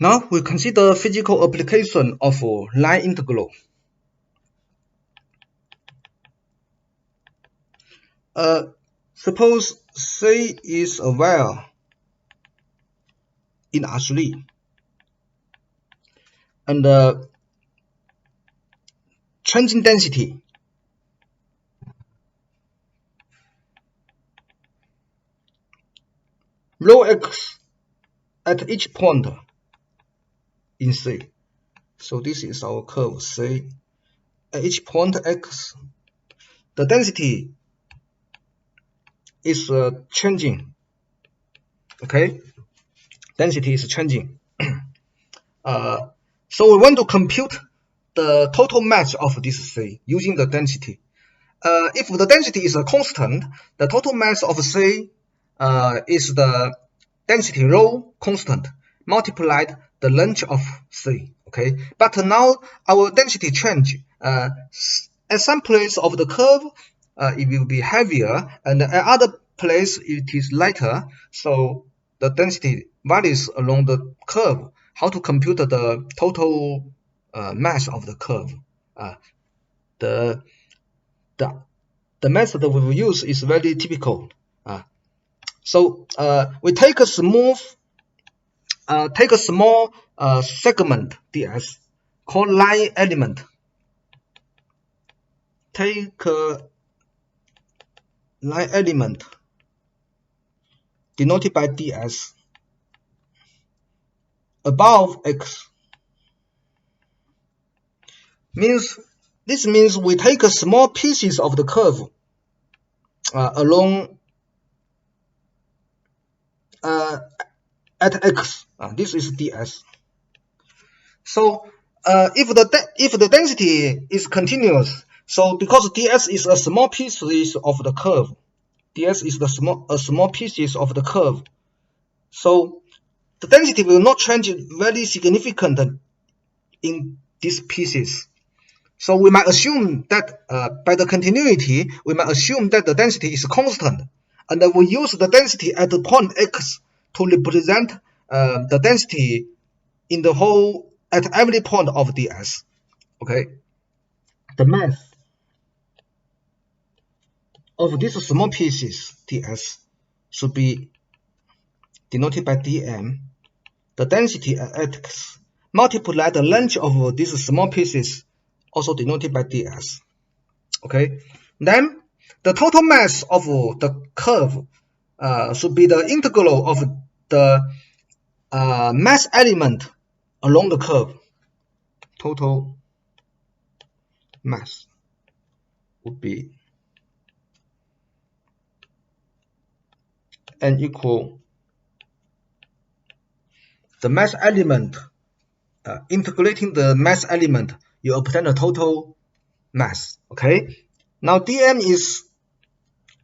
Now we consider physical application of line integral. Suppose C is a wire in R3 and the changing density rho x at each point in C. So this is our curve C. At each point x, the density is changing. Okay, density is changing. So we want to compute the total mass of this C using the density. If the density is a constant, the total mass of C is the density rho constant multiplied the length of C. Okay, but now our density change. At some place of the curve, it will be heavier, and at other place it is lighter. So the density varies along the curve. How to compute the total mass of the curve? The method we will use is very typical. So we take a small segment ds called line element. Take a line element denoted by ds above x. This means we take a small pieces of the curve along at x. This is ds. So if the density is continuous, so because ds is a small pieces of the curve, ds is a small pieces of the curve, so the density will not change very significant in these pieces. So we might assume that by the continuity, we might assume that the density is constant, and we use the density at the point x to represent the density in the whole at every point of ds. Okay, the mass of these small pieces ds should be denoted by dm. The density at x multiply the length of these small pieces, also denoted by ds. Okay, then the total mass of the curve should be the integral of the mass element along the curve. Total mass would be n equal the mass element, integrating the mass element, you obtain the total mass. Okay, now dm is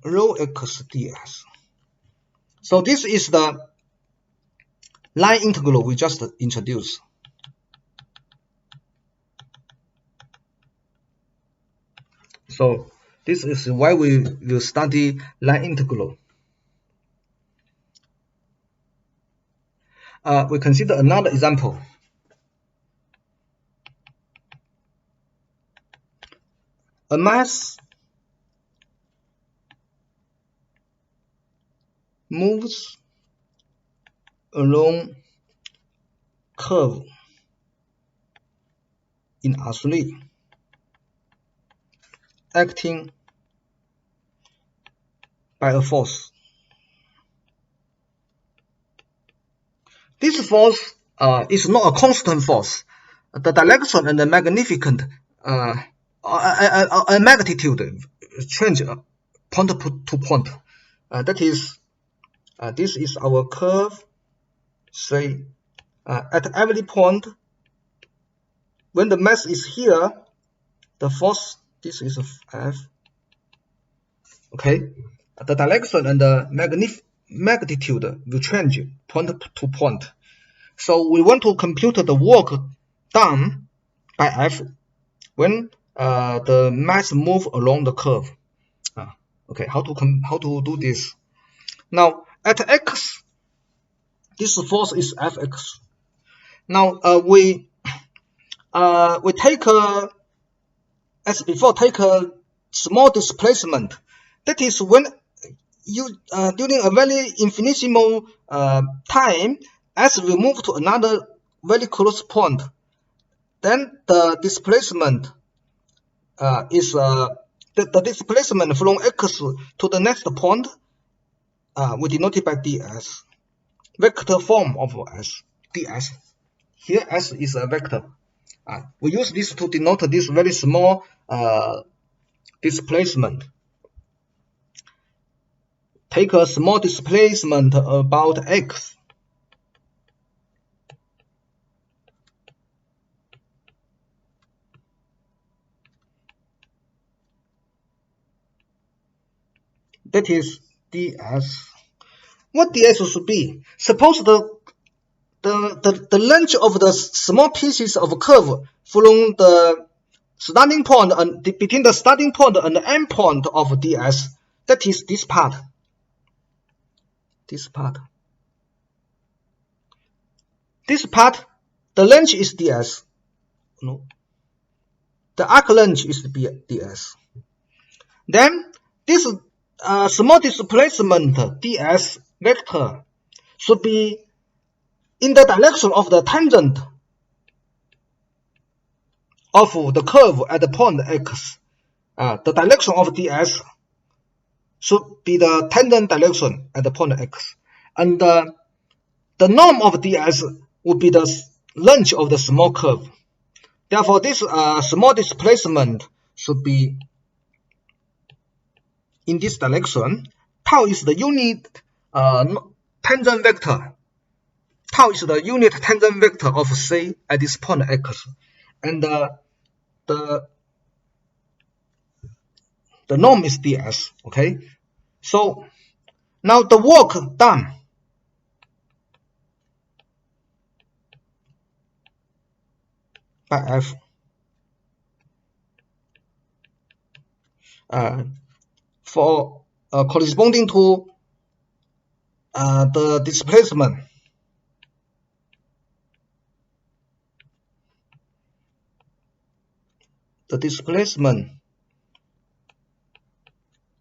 rho x ds. So this is the line integral we just introduced. So this is why we will study line integral. We consider another example. A mass moves along curve in R3, acting by a force. This force is not a constant force. The direction and the magnitude change point to point. That is, this is our curve. Say at every point, when the mass is here, the force, this is F. Okay, the direction and the magnitude will change point to point. So we want to compute the work done by F when the mass move along the curve. Okay, how to do this? Now at x, this force is Fx. Now we take as before, take a small displacement. That is when you during a very infinitesimal time, as we move to another very close point, then the displacement is the displacement from x to the next point we denote it by ds, vector form of s, ds. Here s is a vector. We use this to denote this very small displacement. Take a small displacement about x. That is ds. What ds should be? Suppose the length of the small pieces of curve from the starting point and between the starting point and the end point of ds, that is this part. This part, the length is ds. No, the arc length is ds. Then this small displacement ds vector should be in the direction of the tangent of the curve at the point x. The direction of ds should be the tangent direction at the point x, and the norm of ds would be the length of the small curve. Therefore, this small displacement should be in this direction. Tau is the unit tangent vector. Tau is the unit tangent vector of C at this point x, and the norm is ds. Okay, so now the work done by f for corresponding to the displacement. The displacement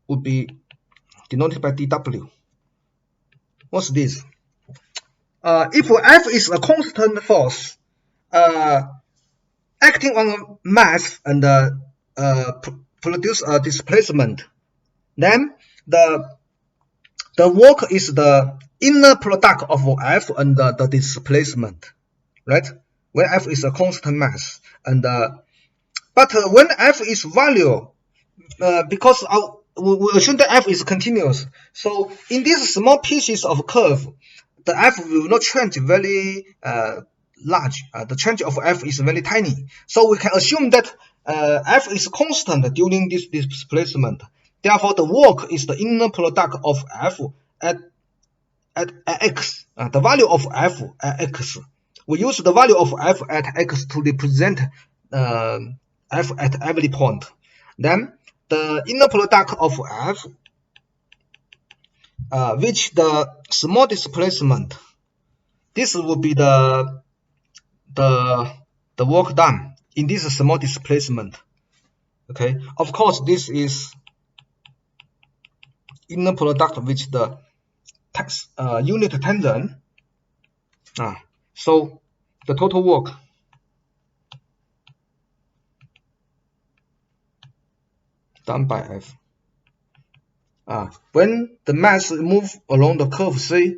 would be denoted by dw. What's this? If F is a constant force acting on mass and produce a displacement, then the work is the inner product of F and the displacement, right? When F is a constant mass, and but when F is value, because we assume that F is continuous, so in these small pieces of curve, the F will not change very large. The change of F is very tiny. So we can assume that F is constant during this displacement. Therefore, the work is the inner product of F at x. The value of F at x. We use the value of F at x to represent F at every point. Then the inner product of F, which the small displacement, this will be the work done in this small displacement. Okay, of course this is inner product which the unit tangent. So the total work done by F. When the mass move along the curve C,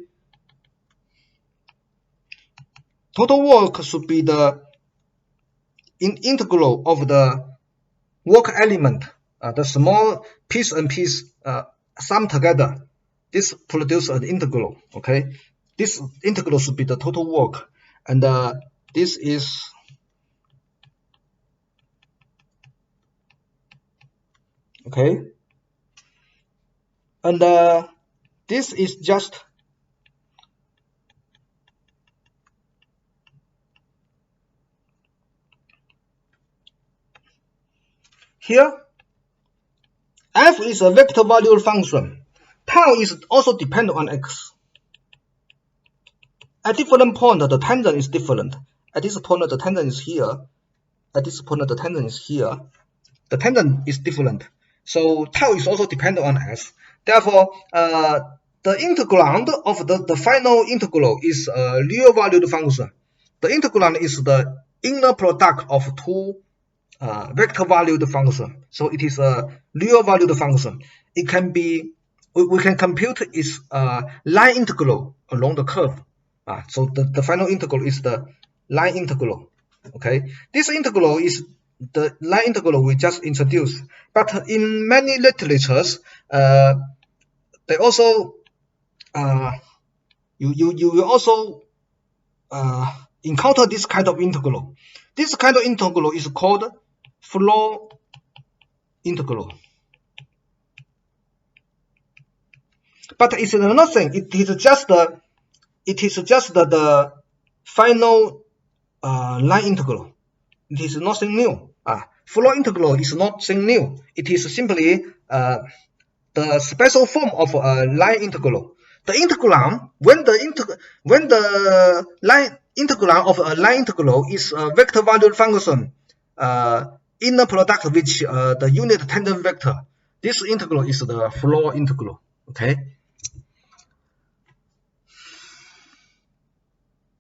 total work should be the integral of the work element, the small piece and piece sum together. This produces an integral. Okay, this integral should be the total work, and this is okay, and this is just here. F is a vector valued function. Tau is also dependent on x. At different points, the tangent is different. At this point, the tangent is here. At this point, the tangent is here. The tangent is different. So tau is also dependent on s. Therefore, the integrand of the final integral is a real valued function. The integrand is the inner product of two vector valued function. So it is a real valued function. It can be, we can compute its line integral along the curve. So the final integral is the line integral. Okay, this integral is the line integral we just introduced. But in many literatures, they also you will also encounter this kind of integral. This kind of integral is called floor integral. But it's nothing. It is just the final line integral. It is nothing new. Floor integral is nothing new. It is simply the special form of a line integral. The integrand, when the line integrand of a line integral is a vector valued function inner product which the unit tangent vector, this integral is the floor integral. Okay.